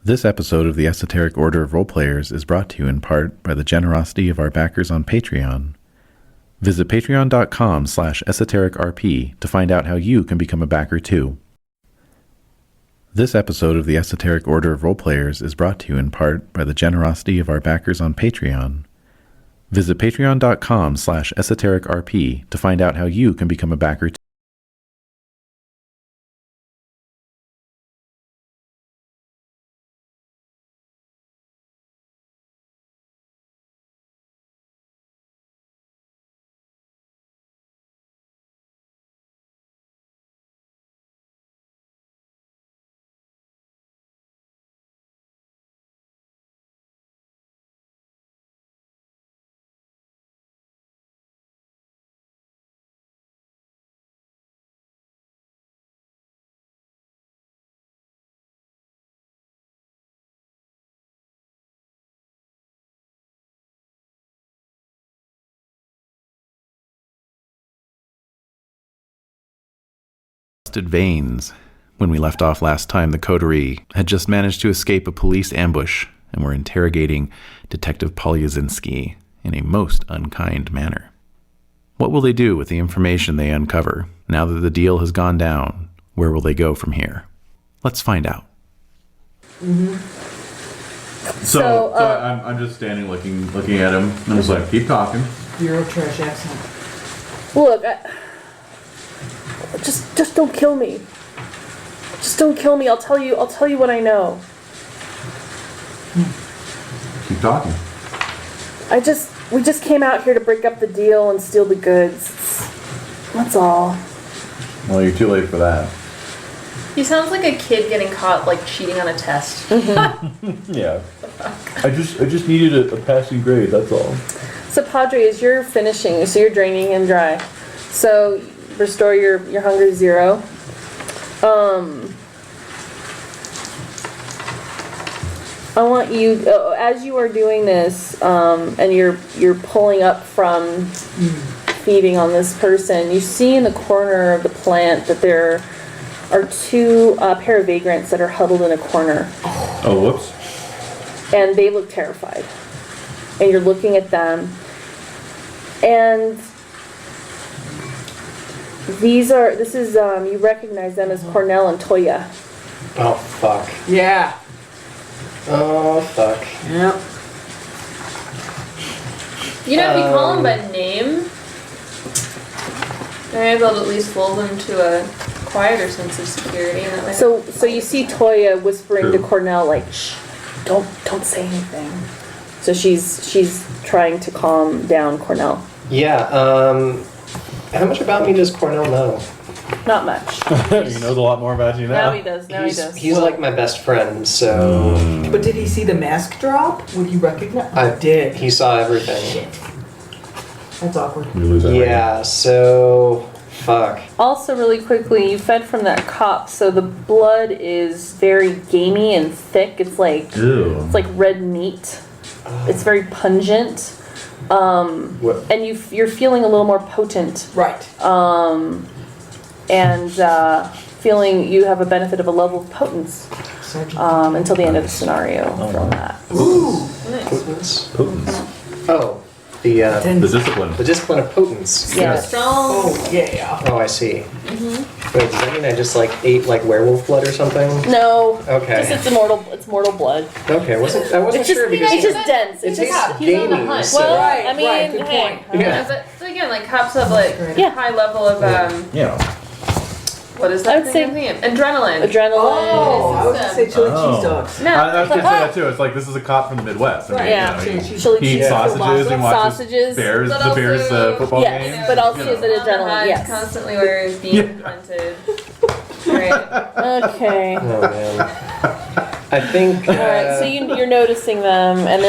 This episode of the Esoteric Order of Roleplayers is brought to you in part by the generosity of our backers on Patreon. Visit patreon.com/esotericrp to find out how you can become a backer too. This episode of the Esoteric Order of Roleplayers is brought to you in part by the generosity of our backers on Patreon. Visit patreon.com/esotericrp to find out how you can become a backer too. Veins. When we left off last time, the Coterie had just managed to escape a police ambush and were interrogating Detective Polyazinski in a most unkind manner. What will they do with the information they uncover? Now that the deal has gone down, where will they go from here? Let's find out. Mm-hmm. So I'm just standing looking at him, and I was like, keep talking. Euro trash accent. Look, just don't kill me. Just don't kill me. I'll tell you what I know. Keep talking. We just came out here to break up the deal and steal the goods. That's all. Well, you're too late for that. He sounds like a kid getting caught, like, cheating on a test. Yeah. I just needed a passing grade, that's all. So, Padre, as you're finishing, so you're draining him dry. So, restore your hunger to 0. I want you, as you are doing this, and you're pulling up from feeding on this person, you see in the corner of the plant that there are 2 pair of vagrants that are huddled in a corner. Oh, whoops. And they look terrified. And you're looking at them. And you recognize them as Cornell and Toya. Oh, fuck. Yeah. Oh, fuck. Yep. You know, if you call him by name, maybe they'll at least lull them to a quieter sense of security. And that might So you see Toya whispering to Cornell, like, shh, don't say anything. So she's trying to calm down Cornell. Yeah, how much about me does Cornell know? Not much. He knows a lot more about you now. Now he does. He's like my best friend, so... But did he see the mask drop? Would he recognize? I did. He saw everything. Shit. That's awkward. Yeah, so... Fuck. Also, really quickly, you fed from that cop, so the blood is very gamey and thick. It's like red meat. It's very pungent. And you're feeling a little more potent. Right. And feeling you have a benefit of a level of potence until the end of the scenario from that. Ooh. Potence? Potence. Oh, the discipline. The discipline of potence. Yeah. strong. Oh, yeah. Oh, I see. Mm-hmm. Wait, does that mean I just ate werewolf blood or something? No. Okay. It's mortal blood. Okay, I wasn't It's sure because it's just dense. it It's tastes just he's on the gamey. hunt. So. well, Right, I mean, right, good hey. point. Yeah. So again, like, cops have, like, high level of, what is that I would thing? Adrenaline. Oh, I was going to say chili cheese dogs. No. I was going to say that too. It's like, this is a cop from the Midwest. I mean, Yeah. he Chili eats cheese sausages and watches sausages. Bears, But the Bears also- football Yes, game. but also you is know. it adrenaline? Yes. Constantly where he's being hunted. Right. Okay. Oh, man. I think... All right, so you're noticing them, and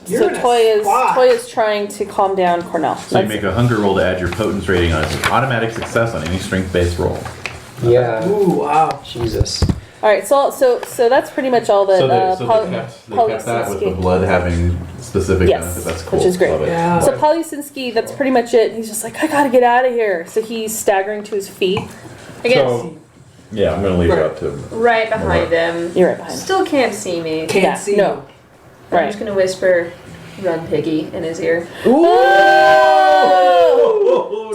You're in a spot. Toya's trying to calm down Cornell. So you make a hunger roll to add your potence rating on it. Automatic success on any strength-based roll. Yeah. Ooh, wow. Jesus. All right, so that's pretty much all that. So they kept that with the blood having specific benefits. That's cool. Which is great. Love it. Yeah. So Polyazinski, that's pretty much it. He's just like, I gotta get out of here. So he's staggering to his feet. Again, So Yeah, I'm gonna leave it up to him. Right behind him. You're right behind him. Still can't see me. Can't Yeah, see no. I'm Right. just gonna whisper, "Run, piggy," in his ear. Oh!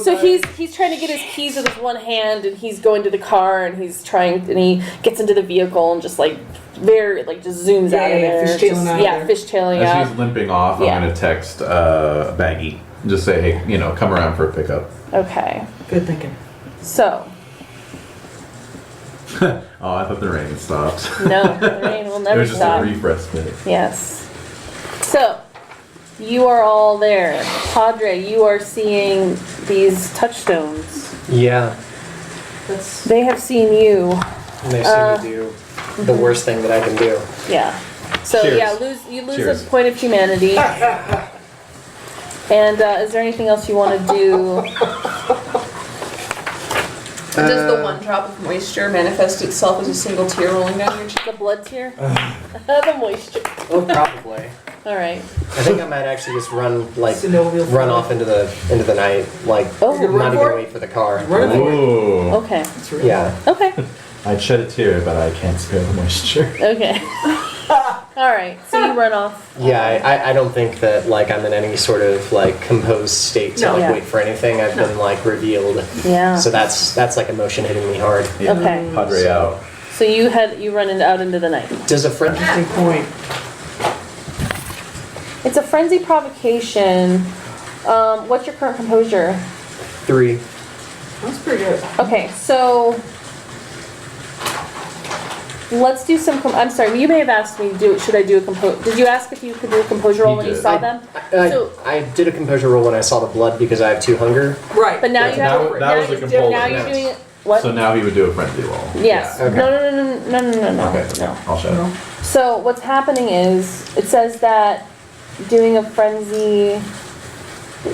So he's trying to get his keys with his one hand, and he's going to the car, and he gets into the vehicle and just like just zooms out of there. fishtailing out of there. Fishtailing As out. he's limping off, Yeah. I'm gonna text Baggy. Just say, hey, come around for a pickup. Okay. Good thinking. So Oh, I thought the rain stopped. no, the rain will It never was just stop. a refresh minute. Yes. So, you are all there. Padre, you are seeing these touchstones. Yeah. They have seen you. And they see me do the worst thing that I can do. Yeah. So, Cheers. yeah, you lose Cheers. a point of humanity. And is there anything else you want to do? Does the one drop of moisture manifest itself as a single tear rolling down your cheek? The blood tear? The moisture. Oh, probably. All right. I think I might actually just run Synovial run off into the night, Oh. You're not run even for it? wait for the car. Run for it. Ooh. Okay. That's really Yeah. Okay. I'd shed a tear, but I can't spare the moisture. Okay. All right. So you run off. Yeah, I don't think that I'm in any sort of composed state to No. Yeah. wait for anything. I've been revealed. Yeah. So that's emotion hitting me hard. Yeah. Okay. Padre out. So you run out into the night. Does a friend? Interesting point. It's a frenzy provocation. What's your current composure? 3. That's pretty good. Okay, so let's do some. I'm sorry, you may have asked me. Should I do a compose? Did you ask if you could do a composure roll He when you did. saw them? So- I did a composure roll when I saw the blood because I have 2 hunger. Right. But now you have. That now was the you- compulsion. Now you're doing it. What? So now he would do a frenzy roll. Yes. Yeah, okay. No. Okay. No. I'll shut up. So what's happening is it says that doing a frenzy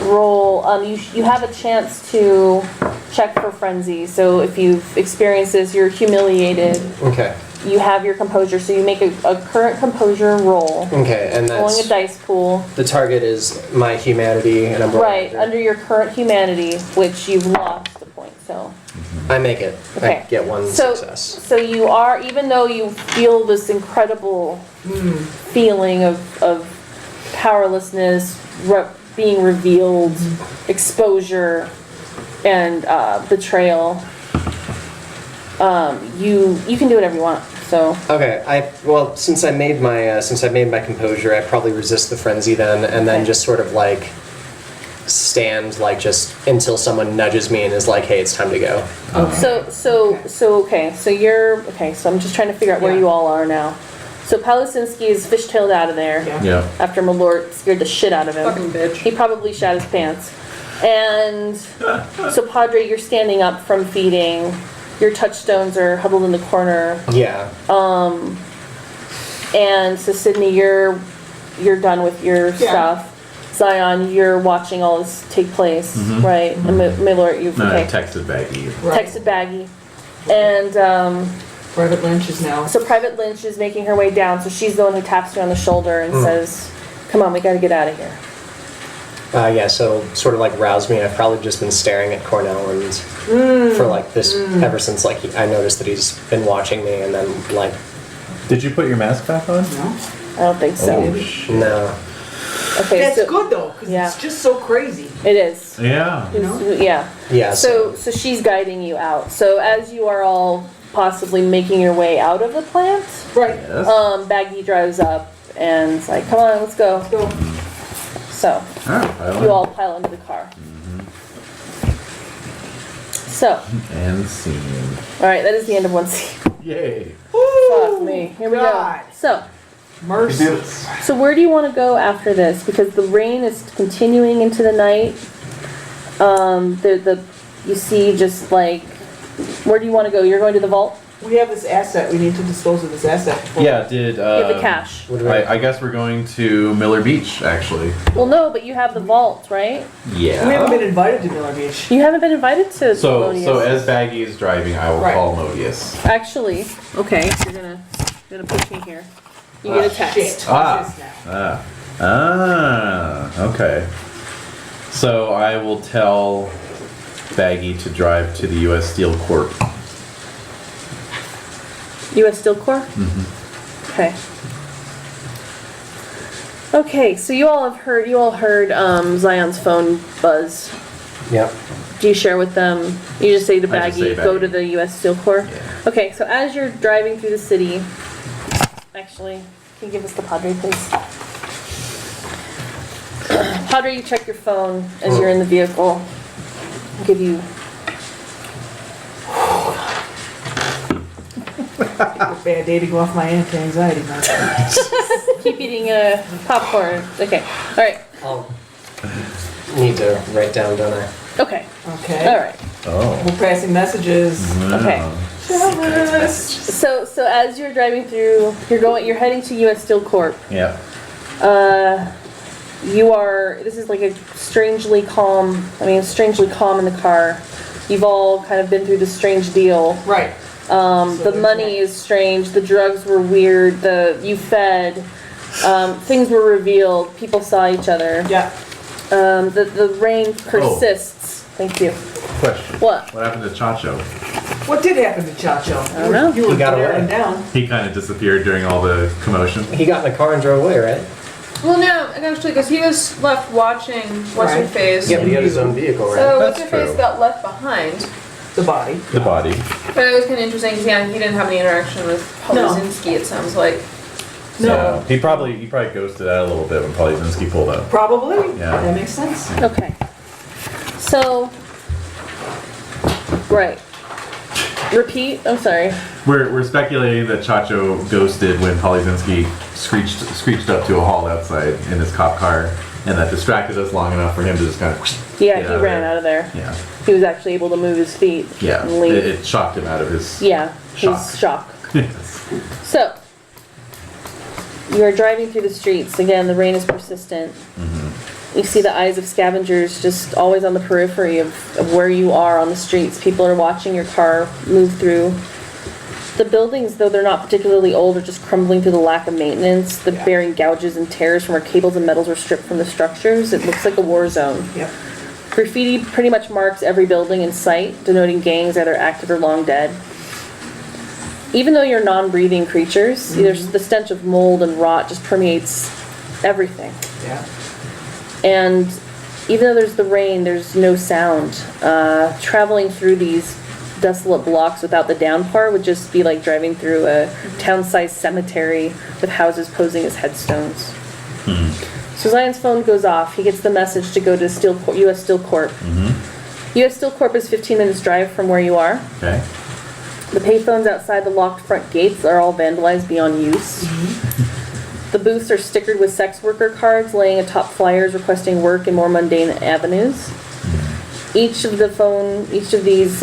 roll, you have a chance to check for frenzy. So if you've experienced this, you're humiliated. Okay. You have your composure, so you make a current composure roll. Okay, and Rolling a that's dice pool. the target is my humanity, and I'm rolling Right, under your current humanity, which you've lost a point, so. I make it. Okay. I get 1 So, success. so you are, even though you feel this incredible feeling of powerlessness, being revealed, exposure, and betrayal, you can do whatever you want. So Okay, since I made my composure, I probably resist the frenzy then, and then Okay. just sort of stand just until someone nudges me and is like, "Hey, it's time to go." so I'm just trying to figure out where Yeah. you all are now. So Palasinski is fishtailed out of there. Yeah. Yeah. After Malort scared the shit out of him. Fucking bitch. He probably shat his pants. And so Padre, you're standing up from feeding. Your touchstones are huddled in the corner. Yeah. And so Sydney, you're done with your stuff. Zion, you're watching all this take place, right? And Malort, you've No, I okay. texted Baggy. Right. Texted Baggy. And Private Lynch is now. so Private Lynch is making her way down, so she's the one who taps you on the shoulder and says, "Come on, we gotta get out of here." Yeah, so sort of rouse me. I've probably just been staring at Cornell and for this ever since I noticed that he's been watching me, and then Did you put your mask back on? No. I don't think so. Oh, shit. no. Okay, That's so good though, because Yeah. it's just so crazy. it is. Yeah. Yeah. Yeah. So she's guiding you out. So as you are all possibly making your way out of the plant, Right. Yes. Baggy drives up and is like, "Come on, let's go." Go. So you all pile into the car. So, And scene. all right, that is the end of one scene. Yay. Fuck me. Here we God. go. Mercy. So where do you want to go after this? Because the rain is continuing into the night. You see just where do you want to go? You're going to the vault? We have this asset. We need to dispose of this asset. before- Yeah, did You have the cash. I guess we're going to Miller Beach, actually. Well, no, but you have the vault, right? Yeah. We haven't been invited to Miller Beach. You haven't been invited to So Thelonious. as Baggy is driving, I will Right. call Modius. Actually, okay, you're gonna push me here. You get a text. Shit. Ah. What's this now? Okay. So I will tell Baggy to drive to the U.S. Steel Corp. U.S. Steel Corps? Okay. Okay, so you all heard Zion's phone buzz. Yep. Do you share with them? You just say to I just say Baggy, go Baggy. to the U.S. Steel Corps? Yeah. Okay, so as you're driving through the city, actually, can you give us the Padre, please? Padre, you check your phone as you're in the vehicle. I'll give you... Bad day to go off my anti-anxiety medicine. Keep eating popcorn. Okay, all right, I'll need to write down, don't I? okay, Okay. all right, Oh. We're passing messages. okay. So as you're driving through, you're heading to U.S. Steel Corp. Yeah. This is like a strangely calm in the car. You've all kind of been through this strange deal. Right. The money is strange, the drugs were weird, you fed, things were revealed, people saw each other. Yeah. The rain persists. Thank you. Question. What? What happened to Chacho? What did happen to Chacho? I don't know. You were He got glaring away. down. He kind of disappeared during all the commotion. He got in the car and drove away, right? Well, no, actually, because he was left watching what's her Right. face. Yeah, but he had his own vehicle, right? So That's what's her face true. got left behind. The body. The body. But it was kind of interesting because yeah, he didn't have any interaction with No. Polizinski. It sounds like. No. He probably ghosted out a little bit when Polizinski pulled up. Probably. Yeah. That makes sense. Okay. So, right. Repeat, I'm sorry. We're speculating that Chacho ghosted when Polizinski screeched up to a halt outside in his cop car, and that distracted us long enough for him to just kind of Yeah, get he ran out of there. Yeah. He was actually able to move his feet Yeah. and leave. It shocked him out of his Yeah, his shock. So, you are driving through the streets. Again, the rain is persistent. You see the eyes of scavengers just always on the periphery of where you are on the streets. People are watching your car move through. The buildings, though they're not particularly old, are just crumbling through the lack of maintenance. The bearing gouges and tears from where cables and metals were stripped from the structures. It looks like a war zone. Yep. Graffiti pretty much marks every building in sight, denoting gangs either active or long dead. Even though you're non-breathing creatures, there's the stench of mold and rot just permeates everything. Yeah. And even though there's the rain, there's no sound. Traveling through these desolate blocks without the down part would just be like driving through a town-sized cemetery with houses posing as headstones. So Zion's phone goes off. He gets the message to go to U.S. Steel Corp. U.S. Steel Corp is 15 minutes drive from where you are. Okay. The payphones outside the locked front gates are all vandalized beyond use. The booths are stickered with sex worker cards laying atop flyers requesting work in more mundane avenues. Each of these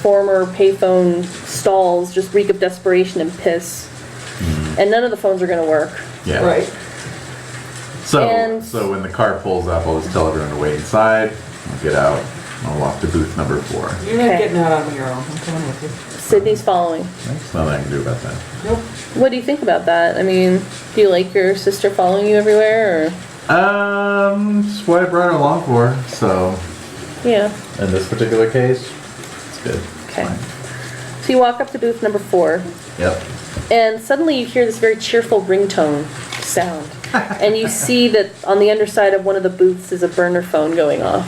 former payphone stalls just reek of desperation and piss. And none of the phones are going to work. Yeah. Right. So when the car pulls up, I'll just tell everyone to wait inside. I'll get out. I'll walk to booth number 4. You're not Okay. getting out on your own. I'm coming with you. Sydney's following. There's nothing I can do about that. Nope. What do you think about that? I mean, do you like your sister following you everywhere, or? It's what I brought her along for. So Yeah. in this particular case, it's good. Okay. So you walk up to booth number 4, Yep. and suddenly you hear this very cheerful ringtone sound. And you see that on the underside of one of the booths is a burner phone going off.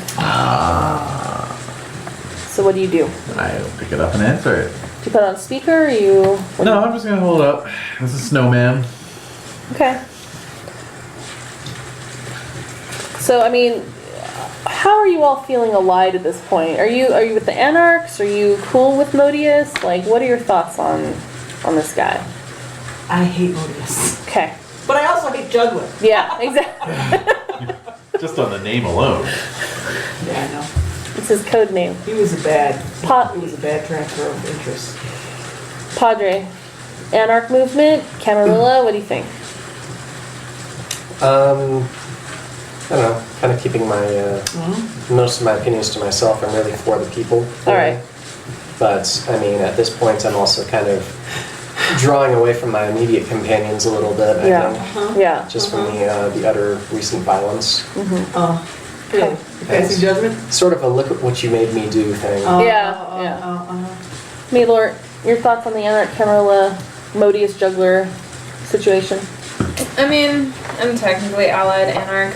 So what do you do? I'll pick it up and answer it. Do you put it on speaker, or you... No, I'm just gonna hold it up. This is Snowman. Okay. So, I mean, how are you all feeling allied at this point? Are you with the Anarchs? Are you cool with Modius? Like, what are your thoughts on this guy? I hate Modius. Okay. But I also hate juggling. Yeah, exactly. Just on the name alone. Yeah, I know. It's his code name. He was a bad transfer of interest. Padre. Anarch movement, Camarilla, what do you think? I don't know, kind of keeping my most of my opinions to myself. I'm really for the people. All right. But I mean, at this point, I'm also kind of drawing away from my immediate companions a little bit. I Yeah. think, Yeah. just from the utter recent violence. Really? Passing judgment? Sort of a look at what you made me do thing. Yeah, yeah. Malort, your thoughts on the Anarch Camarilla Modius juggler situation? I mean, I'm technically allied Anarch,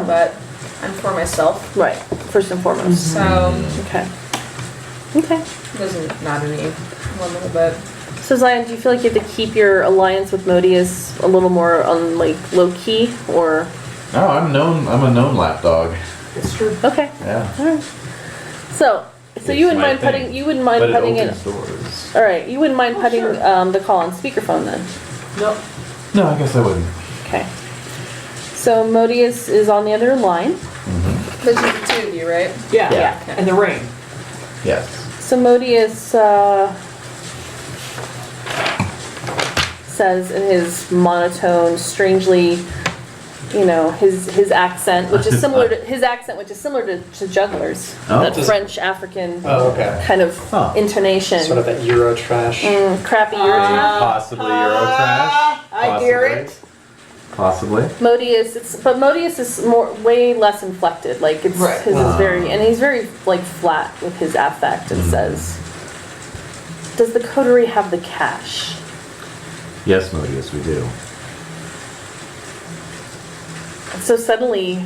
but I'm for myself. Right, first and foremost. So, Okay. Okay. it doesn't matter to me one little bit. So Zion, do you feel like you have to keep your alliance with Modius a little more on like low key, or? No, I'm a known lapdog. It's true. Okay. Yeah. All right. So It's you wouldn't my mind thing. putting you wouldn't mind But it putting in. opens doors. All right, you wouldn't mind putting sure. the call on speakerphone then. No. No, I guess I wouldn't. Okay. So Modius is on the other line. But it's the two of you, right? Yeah. Yeah. And the rain. Yes. So Modius says in his monotone, strangely, his accent, which is similar to jugglers, Oh. that French African Oh, okay. kind of Huh. intonation. Sort of that Euro trash. Crappy Eurotrash. Possibly Eurotrash. I hear it. Possibly. Modius is way less inflected. Like it's Right. his is very, and he's very like flat with his affect and says, "Does the Coterie have the cash?" Yes, Modius, we do. So suddenly,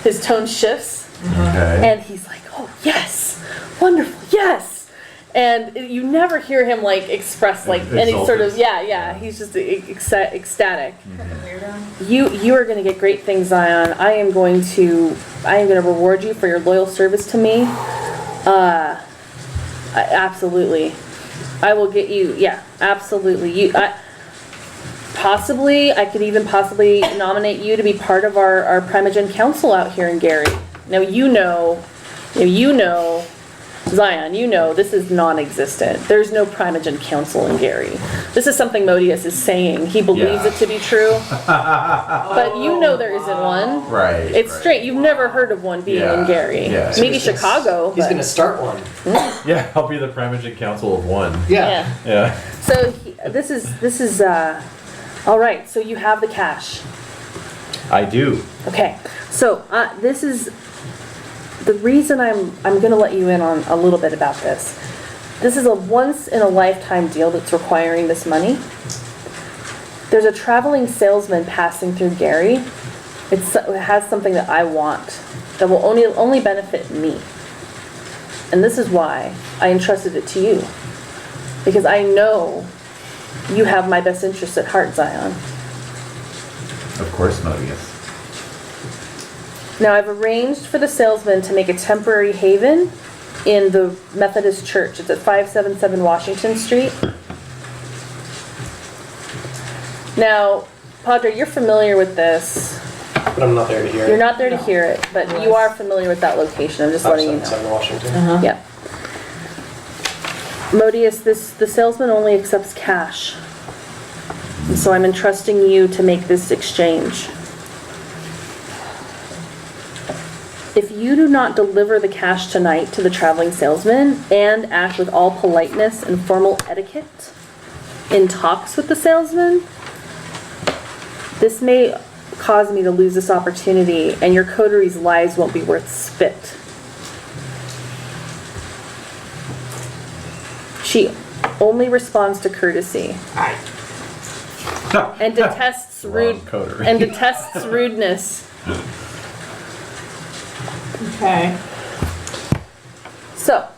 his tone shifts, Okay. and he's like, "Oh yes, wonderful, yes." And you never hear him like express like any sort of Exultant. He's just ecstatic. Kind of weirdo. You are going to get great things, Zion. I am going to reward you for your loyal service to me. Absolutely, I will get you. Yeah, absolutely. I could even possibly nominate you to be part of our Primogen Council out here in Gary. Now you know, Zion, this is non-existent. There's no Primogen Council in Gary. This is something Modius is saying. He believes Yeah. it to be true, but there isn't one. Right. It's right. straight. You've never heard of one being in Gary. Yeah. Maybe Chicago. He's but- gonna start one. Yeah, I'll be the Primogen Council of One. Yeah. Yeah. Yeah. So this is all right. So you have the cash. I do. Okay. So this is the reason I'm going to let you in on a little bit about this. This is a once in a lifetime deal that's requiring this money. There's a traveling salesman passing through Gary. It has something that I want that will only benefit me. And this is why I entrusted it to you. Because I know you have my best interests at heart, Zion. Of course, Modius. Now, I've arranged for the salesman to make a temporary haven in the Methodist Church. It's at 577 Washington Street. Now, Padre, you're familiar with this. But I'm not there to hear You're it. not there to hear it, but you are familiar with that location. I'm just letting you know. 577 Washington. Yeah. Modius, the salesman only accepts cash. And so I'm entrusting you to make this exchange. If you do not deliver the cash tonight to the traveling salesman and act with all politeness and formal etiquette in talks with the salesman, this may cause me to lose this opportunity and your coterie's lives won't be worth spit. She only responds to courtesy and detests Wrong coterie. rudeness. Okay. So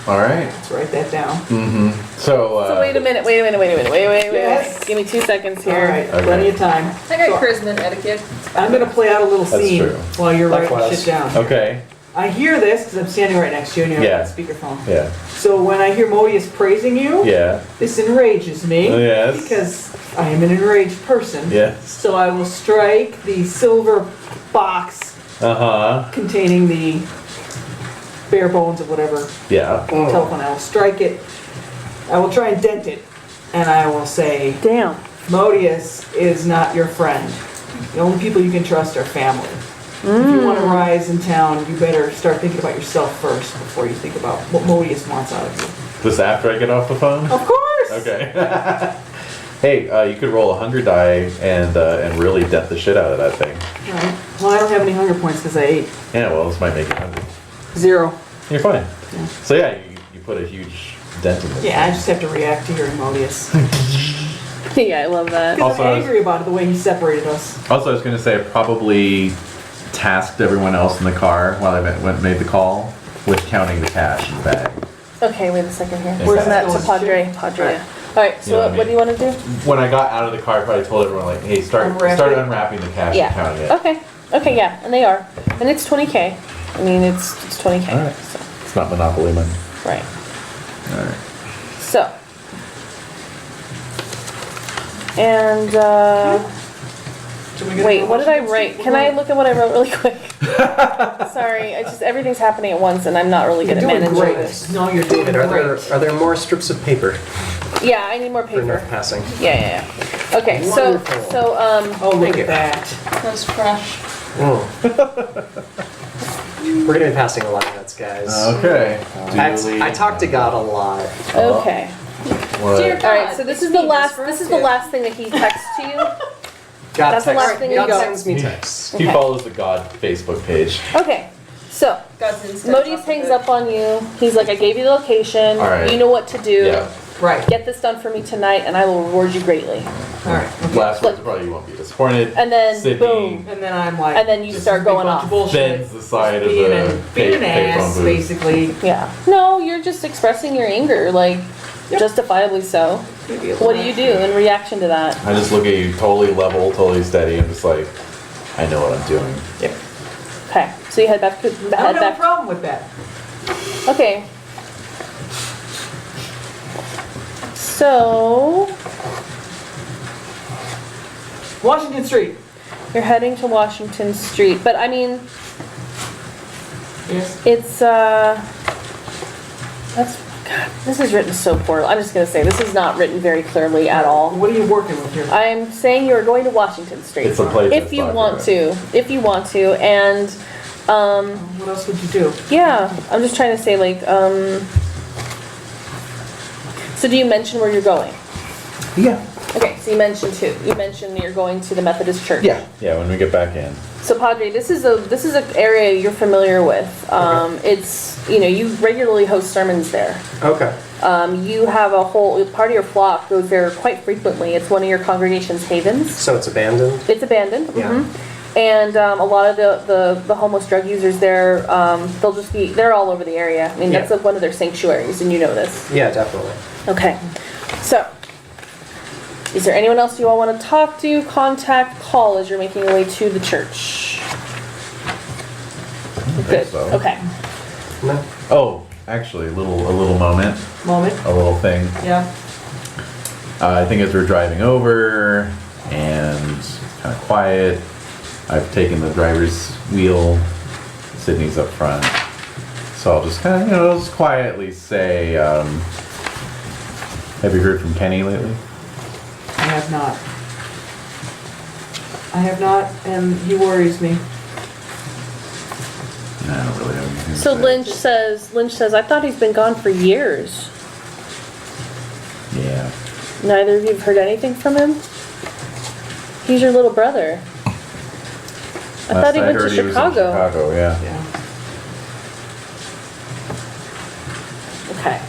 All right. Let's write that down. So wait a minute. Yes. Give me 2 seconds All here. right. Okay. Plenty of time. I got charisma and etiquette. I'm going to play out a little That's scene true. while you're writing Likewise. shit down. Okay. I hear this because I'm standing right next to you and you're Yeah. on speakerphone. Yeah. So when I hear Modius praising you, Yeah. this enrages me. Yes. Because I am an enraged person. Yes. So I will strike the silver box containing the bare bones of whatever Yeah. telephone. I will strike it. I will try and dent it. And I will say, Damn. Modius is not your friend. The only people you can trust are family. If you want to rise in town, you better start thinking about yourself first before you think about what Modius wants out of you. This after I get off the phone? Of course! Okay. Hey, you could roll a hunger die and really dent the shit out of that thing. Right. Well, I don't have any hunger points because I ate. Yeah, well, this might make you hungry. 0. You're fine. So yeah, you put a huge dent in this. Yeah, I just have to react to hearing Modius. Yeah, I love that. Because Also, I'm angry about it, the way he separated us. Also, I was going to say I probably tasked everyone else in the car while I made the call with counting the cash in the bag. Okay, wait a second here. Where's Send that that to going? Padre. Padre. Alright, so You know what I what do you want to do? When I got out of the car, I probably told everyone, like, hey, start unwrapping the cash and counting it. Okay. Okay, yeah, and they are. And it's 20K. I mean, it's 20K. Alright. So, It's not Monopoly money. right. Alright. So. And, wait, what did I write? Can I look at what I wrote really quick? Sorry, I just, everything's happening at once and I'm not really good at managing this. No, you're doing David, great. are there more strips of paper Yeah, I need more for enough paper. passing? Yeah. Okay, so, Wonderful. Oh, look Thank you. at that. That's fresh. We're gonna be passing a lot of nuts, guys. Okay. I talk to God a lot. okay. What? Dear Alright, so this is the last, this is the last thing that he texts to you. God That's the last thing you God got. sends me texts. He Okay. follows the God Facebook page. Okay, so, God's instant Modius off hangs of it. up on you. He's like, I gave you the location. All right. You know what to do. Yeah. Right. Get this done for me tonight and I will reward you greatly. All right. Last words are probably you won't be disappointed. And then, Sydney boom. And then I'm like. And then you this start is a big going bunch off. of bullshit. Bends the side of Being the being an payphone ass, booth. basically. Yeah. No, you're just expressing your anger, like, justifiably so. What do you do in reaction to that? I just look at you totally level, totally steady. I'm just like, I know what I'm doing. Yep. Okay, so you head back to I don't have a problem with that. Okay. So, Washington Street. you're heading to Washington Street, but I mean, Yes. it's, that's, God, this is written so poorly. I'm just gonna say, this is not written very clearly at all. What are you working with here? I'm saying you are going to Washington Street. It's a place. If you want to, and, What else would you do? yeah, I'm just trying to say like, so do you mention where you're going? Yeah. Okay, so you mentioned too. You mentioned that you're going to the Methodist church. Yeah. Yeah. When we get back in. So Padre, this is an area you're familiar with. It's, you regularly host sermons there. Okay. You have a whole part of your flock goes there quite frequently. It's one of your congregation's havens. So it's abandoned? It's abandoned. Yeah. Mhm. And a lot of the homeless drug users there, they're all over the area. I mean, that's Yeah. one of their sanctuaries, and you know this. Yeah, definitely. Okay. So, is there anyone else you all want to talk to, contact, call as you're making your way to the church? Good. so. Okay. No? Oh, actually, a little moment, Moment. a little thing. Yeah. I think as we're driving over and kind of quiet, I've taken the driver's wheel. Sydney's up front, so I'll just kind of, just quietly say, "Have you heard from Kenny lately?" I have not. I have not, and he worries me. No, I don't really have anything. So to say. Lynch says, I thought he's been gone for years. Yeah. Neither of you have heard anything from him? He's your little brother. I thought he Last went to heard he was in Chicago. Chicago, yeah. Yeah. Okay.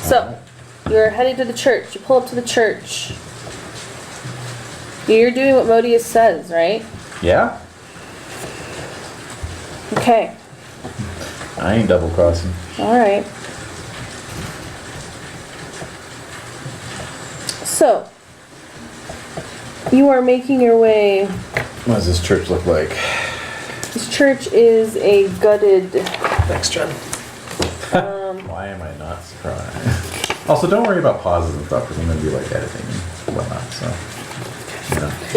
So, you're heading to the church. You pull up to the church. You're doing what Modius says, right? Yeah? Okay. I ain't double crossing. Alright. So, you are making your way. What does this church look like? This church is a gutted. Thanks, Jen. Why am I not surprised? Also, don't worry about pauses and stuff because I'm going to be like editing and whatnot, so.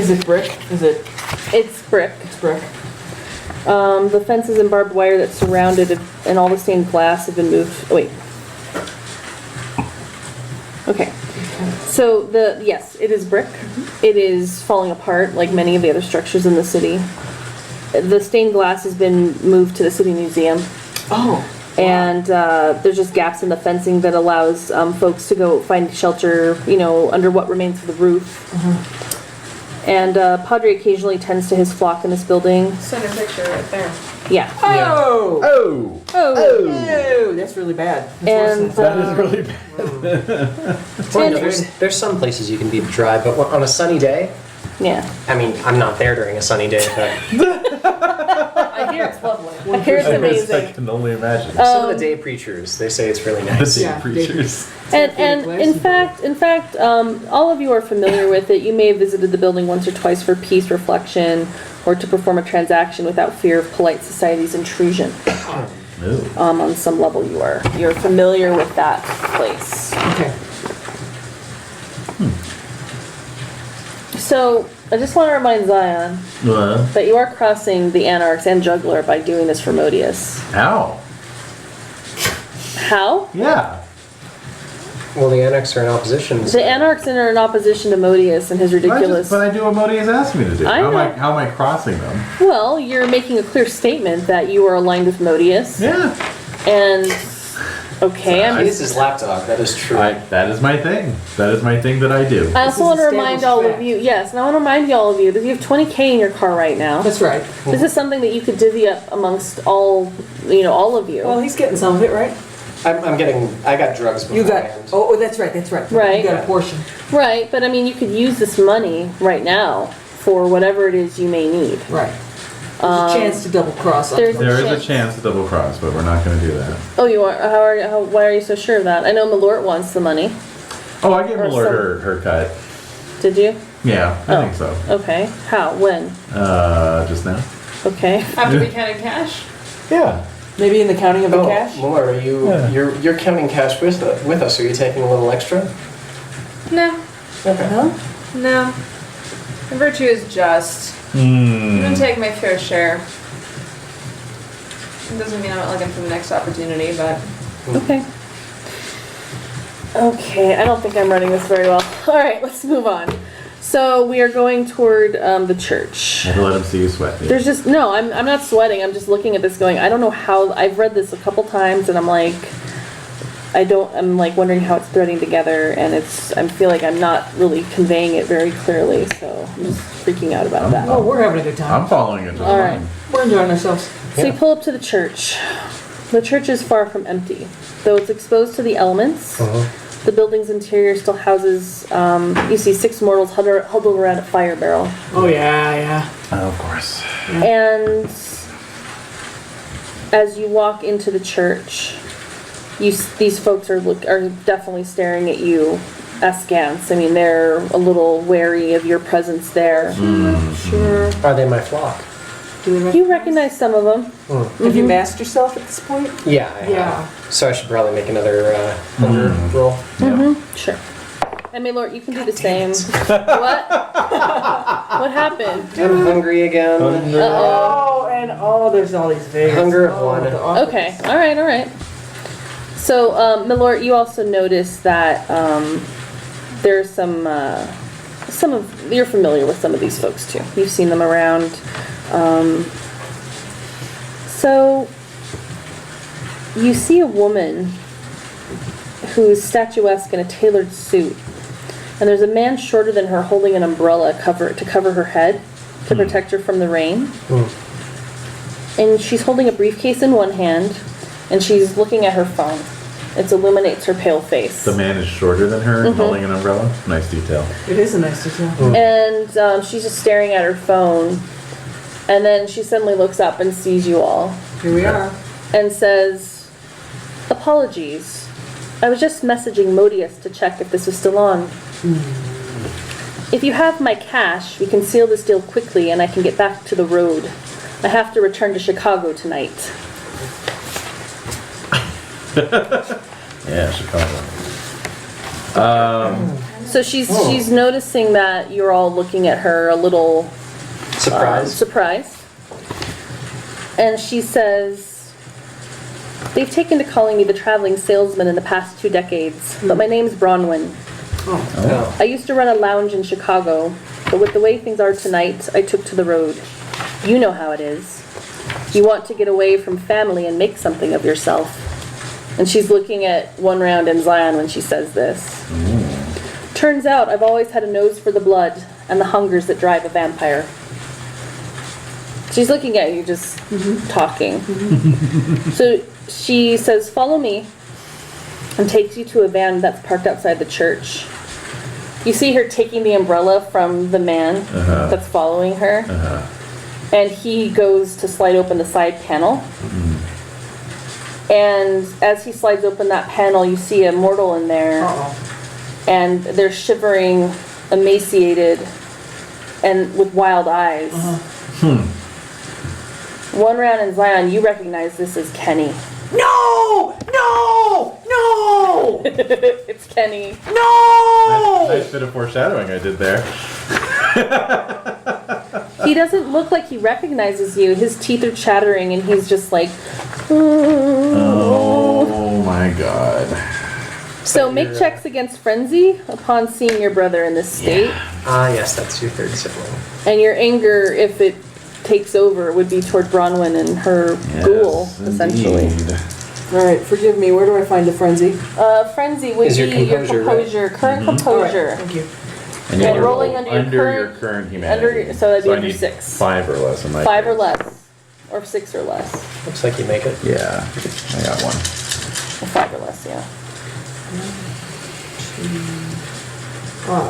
Is it brick? Is it? It's brick. It's brick. The fences and barbed wire that surrounded it and all the stained glass have been moved. Oh, wait. Okay. So yes, it is brick. It is falling apart like many of the other structures in the city. The stained glass has been moved to the city museum. Oh. And there's just gaps in the fencing that allows folks to go find shelter, under what remains of the roof. And Padre occasionally tends to his flock in this building. Send a picture right there. Yeah. Oh! Oh! Oh, that's really bad. That's And worse than That is really bad. Well, there's some places you can be dry, but on a sunny day, yeah. I mean, I'm not there during a sunny day, but I hear it's lovely. I hear it's I amazing. can only imagine. some of the day preachers, they say it's really nice. The yeah, preachers. And in fact, all of you are familiar with it. You may have visited the building once or twice for peace, reflection, or to perform a transaction without fear of polite society's intrusion. Ooh. On some level, you're familiar with that place. Okay. So I just want to remind Zion that you are crossing the Anarchs and Juggler by doing this for Modius. Ow. How? Yeah. Well, the Anarchs are in opposition. The Anarchs are in opposition to Modius and his ridiculous. But I do what Modi has asked me to do. I How know. how am I crossing them? Well, you're making a clear statement that you are aligned with Modius. Yeah. And okay, He is his lapdog, that is true. That is my thing. That is my thing that I do. I This also is want to remind established all of fact. you, yes, and I want to remind you all of you that you have 20K in your car right now. That's right. This is something that you could divvy up amongst all of you. Well, he's getting some of it, right? I got drugs You got, beforehand. oh, that's right. Right. You got a portion. Right, but I mean, you could use this money right now for whatever it is you may need. Right. There's a chance to double cross. there's- There is a chance to double cross, but we're not going to do that. Oh, you are? Why are you so sure of that? I know Malort wants the money. Oh, I gave Or Malort some- her cut. Did you? Yeah, I Oh. think so. Okay. How? When? Just now. Okay. After we counted cash? Yeah. Maybe in the counting of the cash? Laura, you're counting cash with us. Are you taking a little extra? No. Okay. No? No. My virtue is just. I'm gonna take my fair share. It doesn't mean I'm not looking for the next opportunity, but Okay. Okay, I don't think I'm running this very well. All right, let's move on. So we are going toward the church. Never let him see you sweat. There's just no. I'm not sweating. I'm just looking at this, going. I don't know how. I've read this a couple times, and I'm like, I'm like wondering how it's threading together, and I feel like I'm not really conveying it very clearly. So I'm just freaking out about that. Oh, we're having a good time. I'm following it just All right. fine. We're enjoying ourselves. So you pull up to the church. The church is far from empty, though it's exposed to the elements. The building's interior still houses, you see 6 mortals huddled around a fire barrel. Oh, yeah. Oh, of course. And as you walk into the church, these folks are definitely staring at you askance. I mean, they're a little wary of your presence there. Sure. Are they my flock? You recognize some of them. Have you masked yourself at this point? Yeah, I Yeah. have. So I should probably make another hunger roll. Sure. And Malort, you can do the same. What? What happened? I'm hungry again. There's all these Vegas. Hunger of one. the opposites. Okay, all right. So, Malort, you also notice that there's you're familiar with some of these folks too. You've seen them around. So, you see a woman who's statuesque in a tailored suit. And there's a man shorter than her holding an umbrella to cover her head to protect her from the rain. And she's holding a briefcase in one hand, and she's looking at her phone. It illuminates her pale face. The man is shorter than her, holding an umbrella. Nice detail. It is a nice detail. And she's just staring at her phone. And then she suddenly looks up and sees you all Here we are. and says, "Apologies. I was just messaging Modius to check if this was still on. If you have my cash, we can seal this deal quickly and I can get back to the road. I have to return to Chicago tonight." Yeah, Chicago. So she's noticing that you're all looking at her a little surprised. And she says, "They've taken to calling me the traveling salesman in the past 2 decades, but my name's Bronwyn. Oh. I used to run a lounge in Chicago, but with the way things are tonight, I took to the road. You know how it is. You want to get away from family and make something of yourself." And she's looking at One Round and Zion when she says this. "Turns out I've always had a nose for the blood and the hungers that drive a vampire." She's looking at you, just talking. So she says, "Follow me," and takes you to a van that's parked outside the church. You see her taking the umbrella from the man that's following her, and he goes to slide open the side panel. And as he slides open that panel, you see a mortal in there, and they're shivering, emaciated, and with wild eyes. One round in Zion, you recognize this as Kenny. No! No! No! It's Kenny. No! Nice bit of foreshadowing I did there. He doesn't look like he recognizes you. His teeth are chattering, and he's just like, Oh my god. So make checks against frenzy upon seeing your brother in this state. Yes, that's your third sibling. And your anger, if it takes over, would be toward Bronwyn and her ghoul, essentially. Indeed. Alright, forgive me, where do I find the frenzy? Frenzy would Is be your your composure, composure, current composure. Alright, thank you. And, And you're rolling under your current- humanity. so that'd be I under need 6. 5 or less in my 5 or case. less. Or 6 or less. Looks like you make it. Yeah, I got one. Or 5 or less, yeah.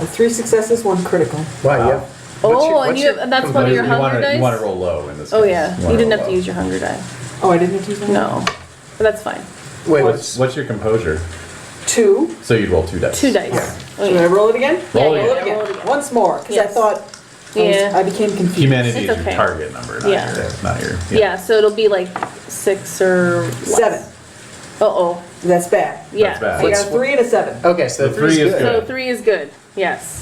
3 successes, 1 critical. Wow, Wow. yeah. Oh, and that's one of your hunger dice? You want to roll low in this Oh case. yeah, you wanna didn't roll have to low. use your hunger die. Oh, I didn't have to use that? No, but that's fine. Wait, What's your composure? 2. So you'd roll 2 dice. 2 dice. Oh, Should yeah. I roll it again? Roll Yeah, it Roll again. it again. roll it again. Once more, because I Yes. thought Yeah. I became confused. Humanity It's is okay. your target number, not Yeah. not your. Yeah, so it'll be like 6 or less. 7. Uh-oh. That's bad. Yeah. That's bad. So I got a 3 and a 7. Okay, so The 3 3 is good. So good. 3 is good, yes.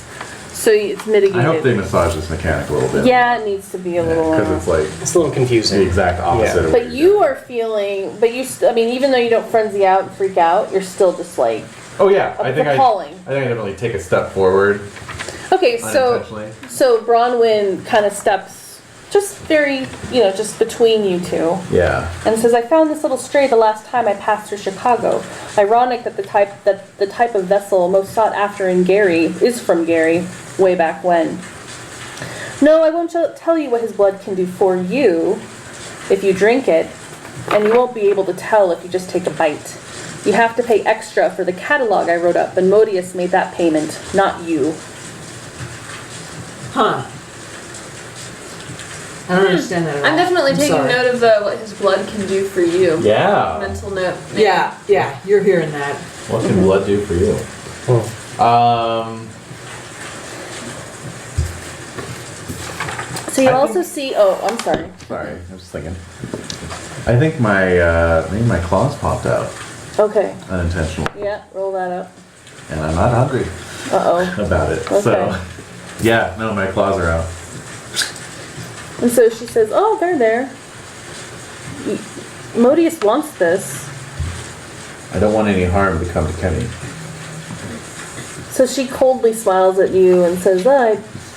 So it's mitigated. I hope they massage this mechanic a little bit. Yeah, it needs to be a little... Because it's like It's a little the confusing. exact opposite of what But you are feeling... But you... I mean, even though you don't frenzy out and freak out, you're still just like... Oh yeah, I think I appalling. definitely take a step forward Okay, so... unintentionally. So Bronwyn kind of steps just very, just between you two. Yeah. And says, "I found this little stray the last time I passed through Chicago. Ironic that the type of vessel most sought after in Gary is from Gary, way back when. No, I won't tell you what his blood can do for you if you drink it, and you won't be able to tell if you just take a bite. You have to pay extra for the catalog I wrote up, and Modius made that payment, not you." Huh. I don't understand that at all. I'm definitely taking sorry. note of what his blood can do for you. Yeah. Mental note. Yeah, you're hearing that. What can blood do for you? So you I also see... Oh, I'm sorry. Sorry, I was thinking. I think maybe my claws popped out Okay. unintentionally, Yeah, roll that up. and I'm not hungry Uh-oh. about it. Okay. So, yeah, no, my claws are out. And so she says, "Oh, they're there. Modius wants this." I don't want any harm to come to Kenny. So she coldly smiles at you and says,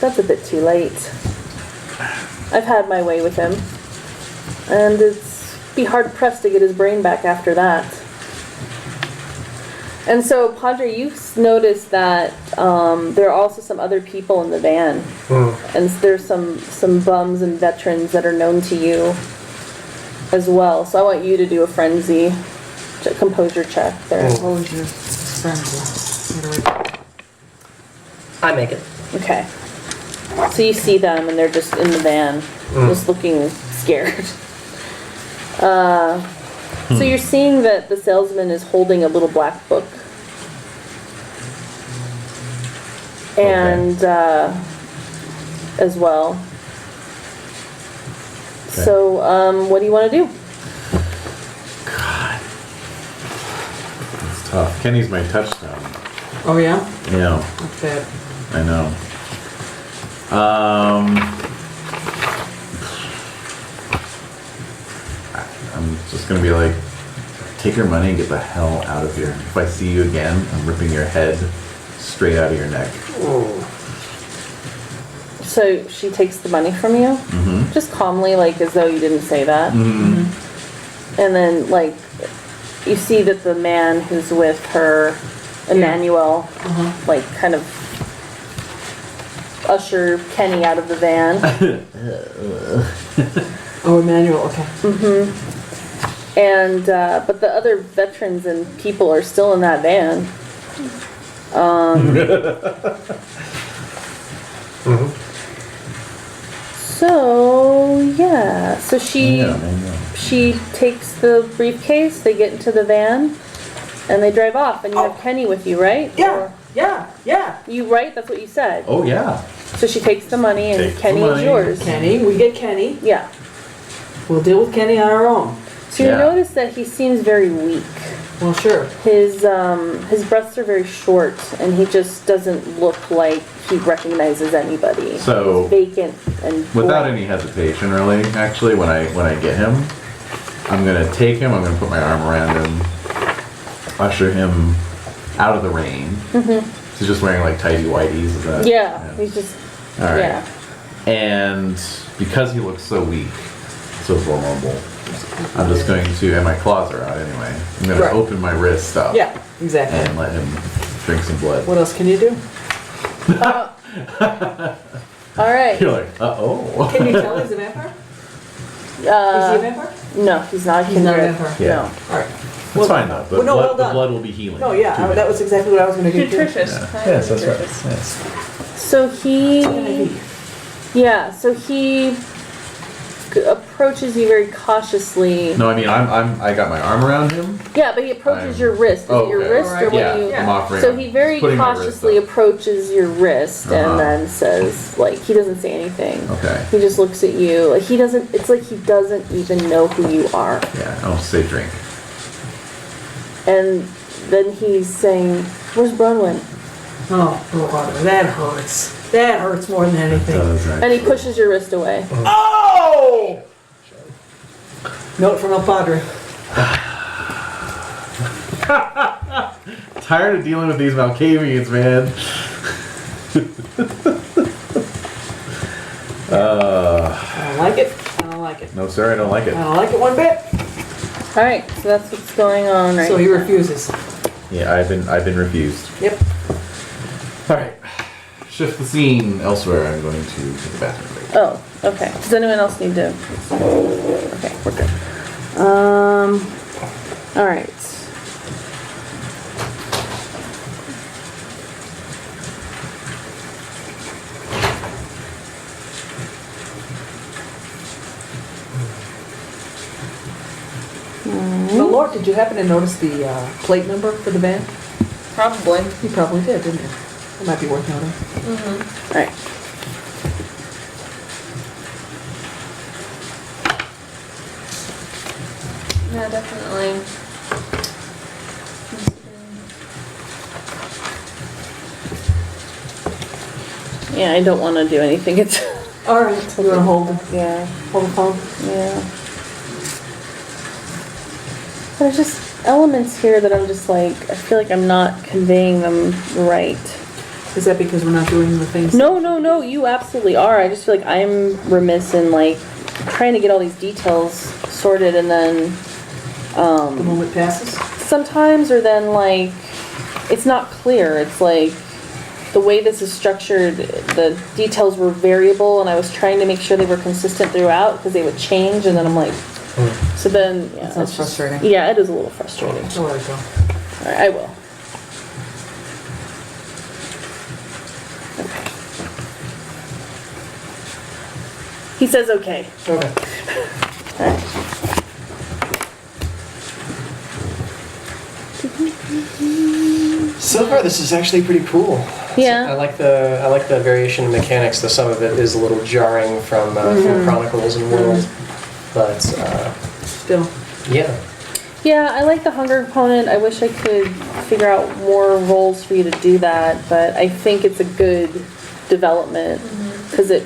"That's a bit too late. I've had my way with him. And it's be hard pressed to get his brain back after that." And so, Padre, you notice that there are also some other people in the van. And there's some bums and veterans that are known to you as well. So I want you to do a frenzy composure check there. What was your frenzy? I make it. Okay. So you see them and they're just in the van, just looking scared. So you're seeing that the salesman is holding a little black book. And as well. Okay. So what do you want to do? It's tough. Kenny's my touchstone. Oh yeah? Yeah, That's bad. I know. I'm just gonna be like, take your money and get the hell out of here. If I see you again, I'm ripping your head straight out of your neck. So she takes the money from you, just calmly, like as though you didn't say that. And then, like, you see that the man who's with her, Emmanuel, like, kind of usher Kenny out of the van. Oh, Emmanuel, okay. And, but the other veterans and people are still in that van. So, yeah. So she takes the briefcase, they get into the van, and they drive off. And you have Kenny with you, right? Yeah, Or- yeah. You right? That's what you said. Oh, yeah. So she takes the money and Takes the Kenny is money. yours. Kenny, we get Kenny. Yeah. We'll deal with Kenny on our own. So you Yeah. notice that he seems very weak. Well, sure. His breaths are very short, and he just doesn't look like he recognizes anybody. So- He's vacant and Without blank. any hesitation, really, actually, when I get him, I'm gonna take him, I'm gonna put my arm around him, usher him out of the rain. He's just wearing like tighty whities, is that? Yeah, he's just All right. yeah. And because he looks so weak, so vulnerable, I'm just going to, and my claws are out anyway, I'm gonna Right. open my wrist up Yeah, exactly. and let him drink some blood. What else can you do? All right. You're like, uh-oh. Can you tell he's a vampire? Is he a vampire? No, he's not. He's not a kindred. vampire. Yeah. No. All right. It's fine though, the, well, no, blood, well the done. blood will be healing. No, yeah, to that him. was exactly what I was going to do. too. Nutritious. Yeah. Yes, that's right. Nutritious. Yes. So he, Maybe. yeah. So he approaches you very cautiously. No, I mean, I got my arm around him. Yeah, but he approaches I'm- your wrist. Is Oh, it your okay. wrist or what Yeah, do you? I'm offering. So he very putting my wrist cautiously up. approaches your wrist Uh-huh. and then says, like, he doesn't say anything. Okay. He just looks at you. Like he doesn't. It's like he doesn't even know who you are. Yeah, I'll say drink. And then he's saying, "Where's Bronwyn?" Oh, brother, that hurts. That hurts more than anything. And he pushes your wrist away. Oh! Note from El Padre. Tired of dealing with these Malkavians, man. I don't like it. I don't like it. No, sir, I don't like it. I don't like it one bit. All right, so that's what's going on right So he now. refuses. Yeah, I've been refused. Yep. All right, shift the scene elsewhere. I'm going to the bathroom break. Oh, okay. Does anyone else need to? Okay, we're good. All right. So, Lord, did you happen to notice the plate number for the van? Probably. You probably did, didn't you? It might be worth noting. All right. Yeah, definitely. Yeah, I don't want to do anything. It's All right. You want to hold yeah, the phone? yeah. There's just elements here that I'm just like, I feel like I'm not conveying them right. Is that because we're not doing the things? No, you absolutely are. I just feel like I'm remiss in like trying to get all these details sorted and then The moment passes? sometimes or then like it's not clear. It's like the way this is structured, the details were variable and I was trying to make sure they were consistent throughout because they would change and then I'm like, so then, yeah. That sounds it's just- frustrating. Yeah, it is a little frustrating. I'll let it go. All right, I will. Okay. He says okay. Okay. All right. So far, this is actually pretty cool. Yeah. I like the variation in mechanics. Though some of it is a little jarring from Chronicles and World, but Still. yeah. Yeah, I like the hunger component. I wish I could figure out more roles for you to do that, but I think it's a good development because it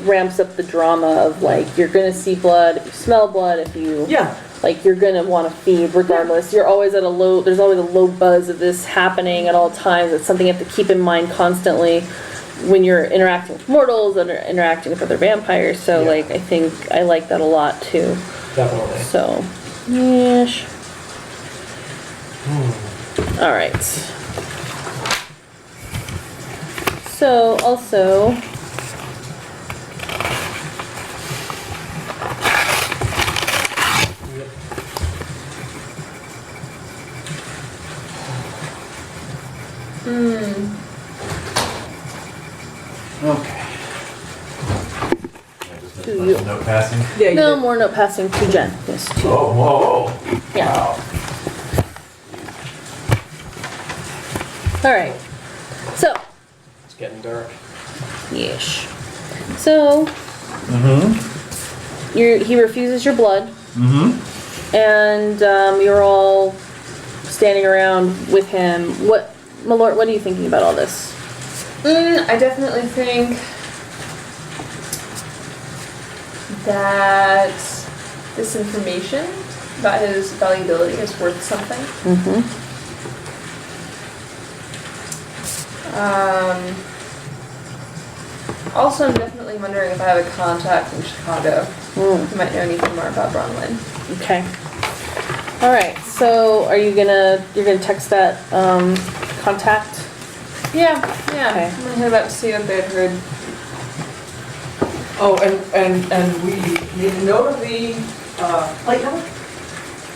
ramps up the drama of like you're gonna see blood if you smell blood if you Yeah. like you're gonna want to feed regardless. You're always at a low. There's always a low buzz of this happening at all times. It's something you have to keep in mind constantly when you're interacting with mortals and interacting with other vampires. So Yeah. like I think I like that a lot too. Definitely. So, yeesh. All right. So also, Okay. To you. No passing? Yeah, you No did. more note passing to Jen. Yes, to you. Oh, whoa. Yeah. Wow. All right. So, It's getting dark. yeesh. So, he refuses your blood, and you're all standing around with him. What, Malort? What are you thinking about all this? I definitely think that this information about his valuability is worth something. Also, I'm definitely wondering if I have a contact in Chicago who might know anything more about Bronwyn. Okay. All right. So, you're gonna text that contact? Yeah. Okay. I'm gonna head out to see what they'd heard. Oh, and we made a note of the plate number?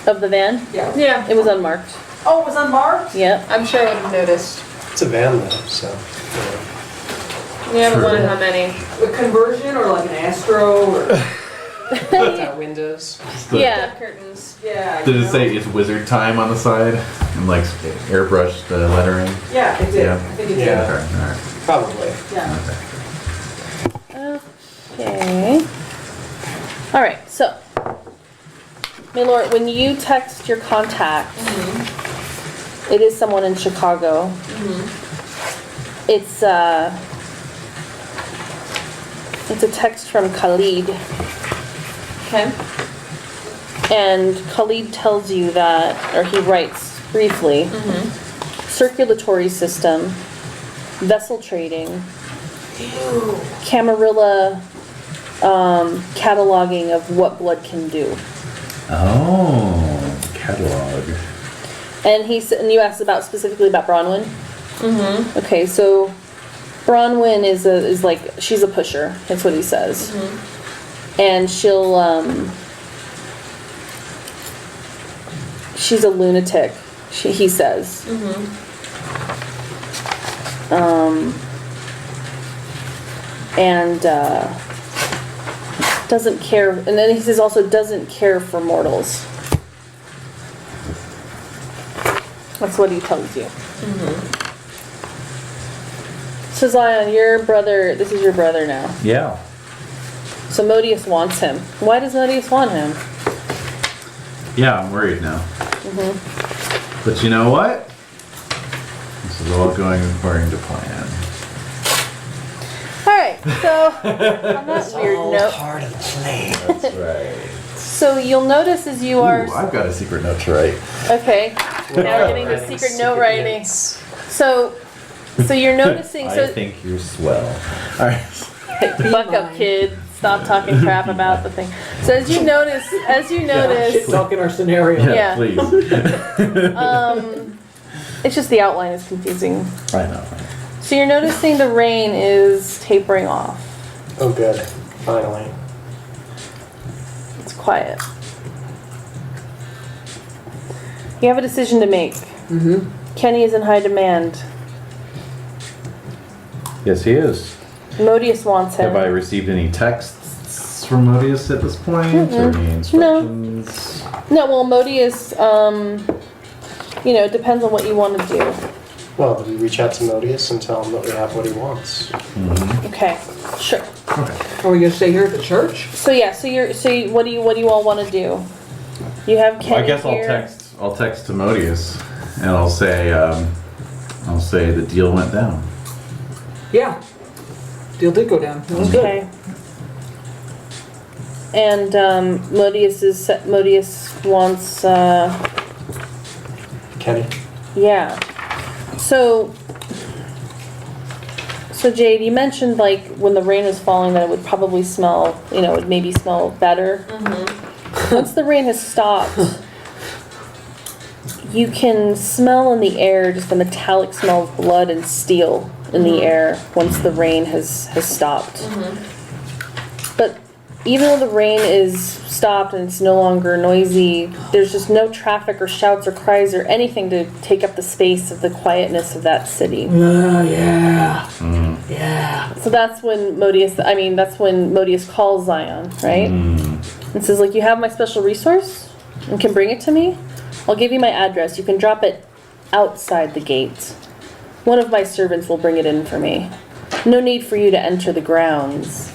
Of the van? Yeah. Yeah, It was unmarked. Oh, it was unmarked? Yep. I'm sure I would have noticed. It's a van though, so. Yeah, but True. wondering how many. A conversion or like an Astro or? Without windows. Yeah. Duck curtains. Yeah. Did you it know? say it's wizard time on the side? And like airbrushed the lettering? Yeah, it did. Yeah. I think it did. Yeah. Okay, alright. Probably. Yeah. Okay. All right. So, Malort, when you text your contact, it is someone in Chicago. It's a text from Khalid, Okay. and Khalid tells you that, or he writes briefly, circulatory system, vessel trading, Camarilla cataloging of what blood can do. Oh, catalog. And and you asked specifically about Bronwyn? Okay, so Bronwyn is like, she's a pusher, that's what he says. And she's a lunatic, he says. And doesn't care, and then he says also doesn't care for mortals. That's what he tells you. So Zion, your brother, this is your brother now. Yeah. So Modius wants him. Why does Modius want him? Yeah, I'm worried now. But you know what? This is all going according to plan. Alright, so on that weird note, Part of the plan. That's right. so you'll notice as you are Ooh, I've got a secret note to write. okay. Now we're getting the Writing secret note writing. notes. So you're noticing I so think you're swell. All right. buck up kid. Stop talking crap about the thing. So as you notice Shit talking our scenario. Yeah. Please. it's just the outline is confusing. I know. So you're noticing the rain is tapering off. Oh, good. Finally. It's quiet. You have a decision to make. Kenny is in high demand. Yes, he is. Modius wants him. Have I received any texts from Modius at this point? Or any instructions? No, well, Modius, it depends on what you want to do. Well, do we reach out to Modius and tell him that we have what he wants? Okay, sure. Okay. Are we gonna stay here at the church? So yeah, what do you all want to do? You have Kenny I guess here. I'll text to Modius and I'll say the deal went down. Yeah. Deal did go down. That was good. Okay. And Modius wants Kenny? yeah. So Jade, you mentioned like when the rain was falling that it would probably smell, it would maybe smell better. Once the rain has stopped, you can smell in the air just the metallic smell of blood and steel in the air once the rain has stopped. But even though the rain is stopped and it's no longer noisy, there's just no traffic or shouts or cries or anything to take up the space of the quietness of that city. Yeah. Yeah. So that's when Modius calls Zion, right? And says, like, you have my special resource and can bring it to me? I'll give you my address. You can drop it outside the gate. One of my servants will bring it in for me. No need for you to enter the grounds.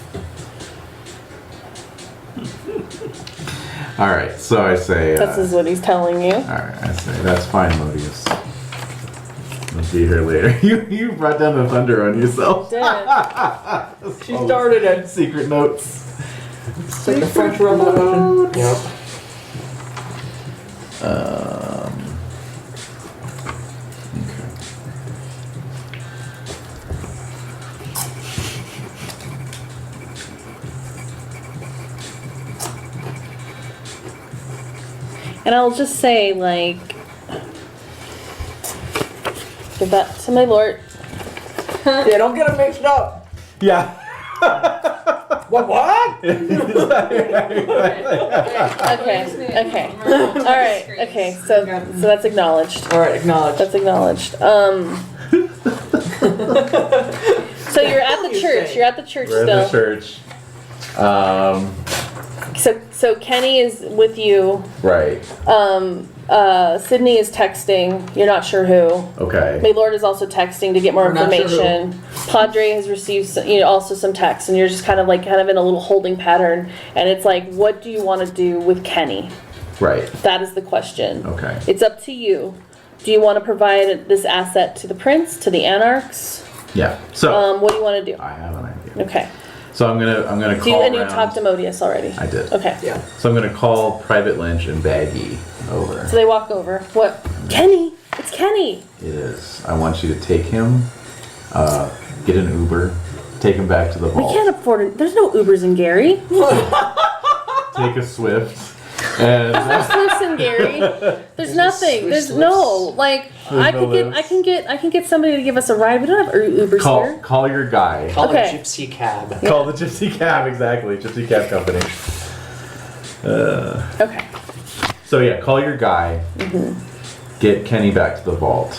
All right, so I say. This is what he's telling you. All right, I say that's fine, Modius. I'll be here later. You brought down the thunder on yourself. Did. She started it. Secret notes. It's like the French Revolution. Yep. And I'll just say, like, give that to my lord. Yeah, don't get them mixed up. Yeah. What? Okay. All right. Okay. So that's acknowledged. All right, acknowledge. That's acknowledged. So you're at the church. You're at the church We're still. in the church. So Kenny is with you. Right. Sydney is texting. You're not sure who. Okay. Maylord is also texting to get more We're not sure information. Padre has received also some texts, and you're just kind of in a little holding pattern. And it's like, what do you want to do with Kenny? Right. That is the question. Okay. It's up to you. Do you want to provide this asset to the prince, to the anarchs? Yeah. So What do you want to do? I have an idea. Okay. So I'm gonna call And you around. talked to Modius already. I did. Okay. Yeah. So I'm gonna call Private Lynch and Baggy over. So they walk over. What? Kenny! It's Kenny! It is. I want you to take him, get an Uber, take him back to the We vault. can't afford it. There's no Ubers in Gary. Take a Swift. And There's Swifts in Gary. There's nothing. There's no I can get somebody to give us a ride. We don't have Ubers here. call your guy. Call Okay. a gypsy cab. Call the Gypsy Cab, exactly. Gypsy Cab Company. Okay. So yeah, call your guy. Get Kenny back to the vault.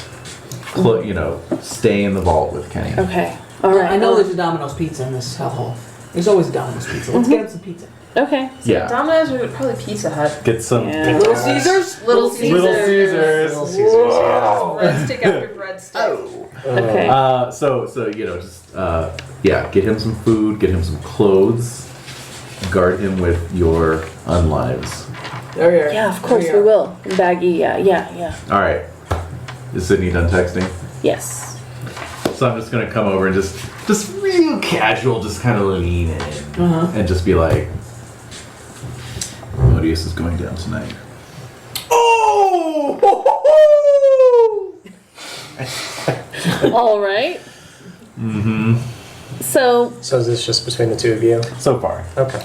Stay in the vault with Kenny. Okay. All right. I know there's a Domino's pizza in this hellhole. There's always a Domino's pizza. Let's get him some pizza. Okay. Yeah. Domino's or probably Pizza Hut. Get some. Yeah. Little Caesars? Little Caesars. Little Caesars. Little Caesars, yeah. Breadstick after breadstick. Okay. Get him some food, get him some clothes, guard him with your unlives. There you are. Yeah, of course we will. Baggy, yeah. All right. Is Sydney done texting? Yes. So I'm just gonna come over and just real casual, just kind of lean in and just be like, Modius is going down tonight. Oh! All right. So So is this just between the two of you? So far. Okay.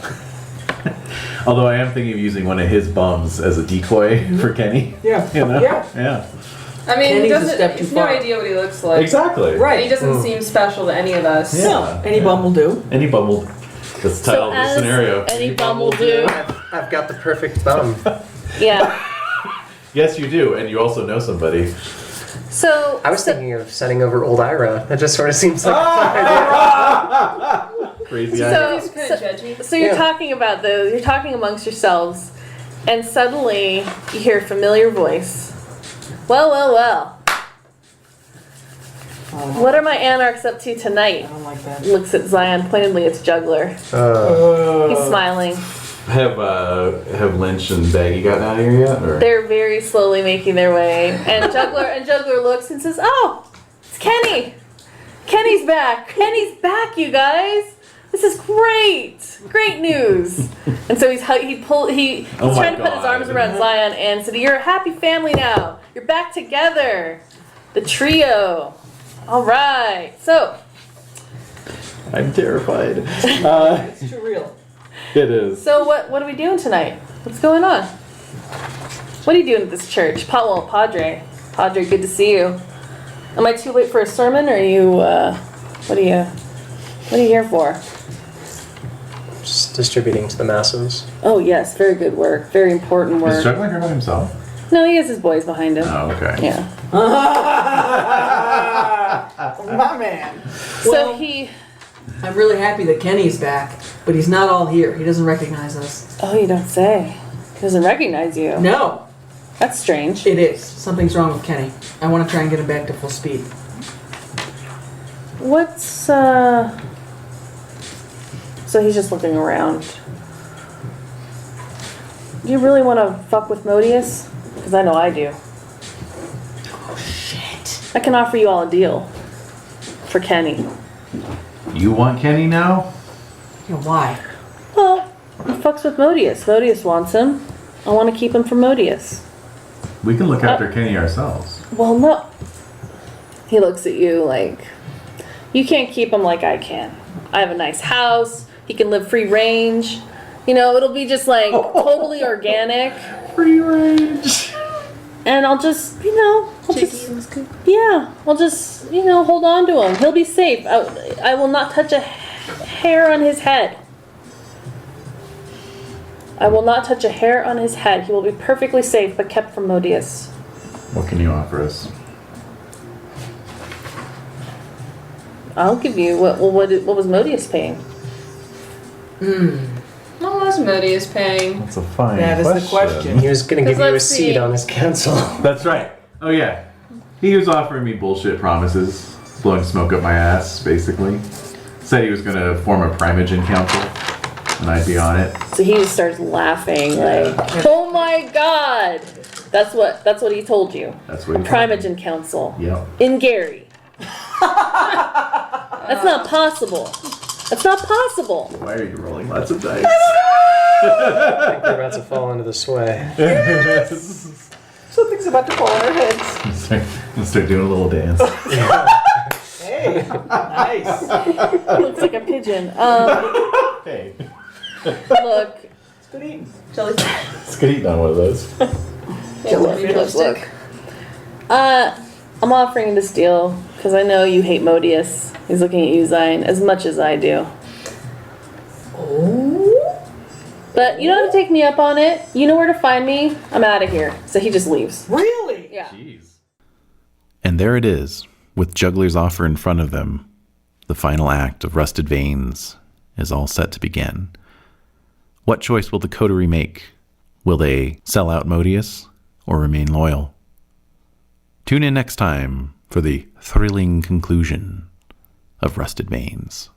Although I am thinking of using one of his bums as a decoy for Kenny. Yeah. Yeah. I mean, Kenny's he a doesn't. step too He's no far. idea what he looks like. Exactly. Right. And he doesn't seem special to any of us. Yeah. Any bum will do. Any bum will. That's the title of the scenario. Any bum will do. I've got the perfect bum. Yeah. Yes, you do, and you also know somebody. So I was thinking of sending over old Ira. That just sort of seems like Crazy So- idea. He's kind of judgy. So you're Yeah. talking about those. You're talking amongst yourselves, and suddenly you hear a familiar voice. Well. What are my anarchs up to tonight? I don't like that. Looks at Zion pointedly. It's Juggler. He's smiling. Have Lynch and Baggy gotten out of here yet? Or? They're very slowly making their way, and Juggler looks and says, "Oh, it's Kenny. Kenny's back. Kenny's back, you guys. This is great news." And so he's trying to put his arms around Zion and said, "You're a happy family now. You're back together, the trio. All right. So I'm terrified. It's too real. It is. So what are we doing tonight? What's going on? What are you doing at this church? Padre, good to see you. Am I too late for a sermon, or are you? What are you here for? just distributing to the masses. Oh yes, very good work, very important Is work. Juggler here by himself? No, he has his boys behind him. Oh, okay. Yeah. My man. So he I'm really happy that Kenny's back, but he's not all here. He doesn't recognize us. Oh, you don't say. He doesn't recognize you. No, That's strange. it is. Something's wrong with Kenny. I want to try and get him back to full speed. What's, So he's just looking around. Do you really want to fuck with Modius? Because I know I do. Oh, shit. I can offer you all a deal. For Kenny. You want Kenny now? Yeah, why? Well, he fucks with Modius. Modius wants him. I want to keep him for Modius. We can look after Kenny ourselves. Well, no. He looks at you like, you can't keep him like I can. I have a nice house. He can live free range. You know, it'll be just like totally organic. Free range. And I'll just, I'll just, hold on to him. He'll be safe. I will not touch a hair on his head. I will not touch a hair on his head. He will be perfectly safe, but kept from Modius. What can you offer us? I'll give you, what was Modius paying? How was Modius paying? That's a fine That is the question. He was going to give you a let's seat see. on his council. That's right. Oh yeah. He was offering me bullshit promises, blowing smoke up my ass, basically. Said he was going to form a Primogen council, and I'd be on it. So he just starts laughing like, oh my god! That's what he told you. That's what he told me. Primogen Council. Yep. In Gary. That's not possible. That's not possible. Why are you rolling lots of dice? I think we're about to fall into the sway. Something's about to fall on our heads. I'm gonna start doing a little dance. Hey, nice. He looks like a pigeon. Hey, Look. It's good eating. Jellyfish. let's get eaten on one of those. Look. I'm offering this deal because I know you hate Modius. He's looking at you, Zion, as much as I do. Oh? But you don't have to take me up on it. You know where to find me. I'm out of here. So he just leaves. Really? Yeah. Jeez. And there it is, with Juggler's offer in front of them. The final act of Rusted Veins is all set to begin. What choice will the Coterie make? Will they sell out Modius or remain loyal? Tune in next time for the thrilling conclusion of Rusted Veins.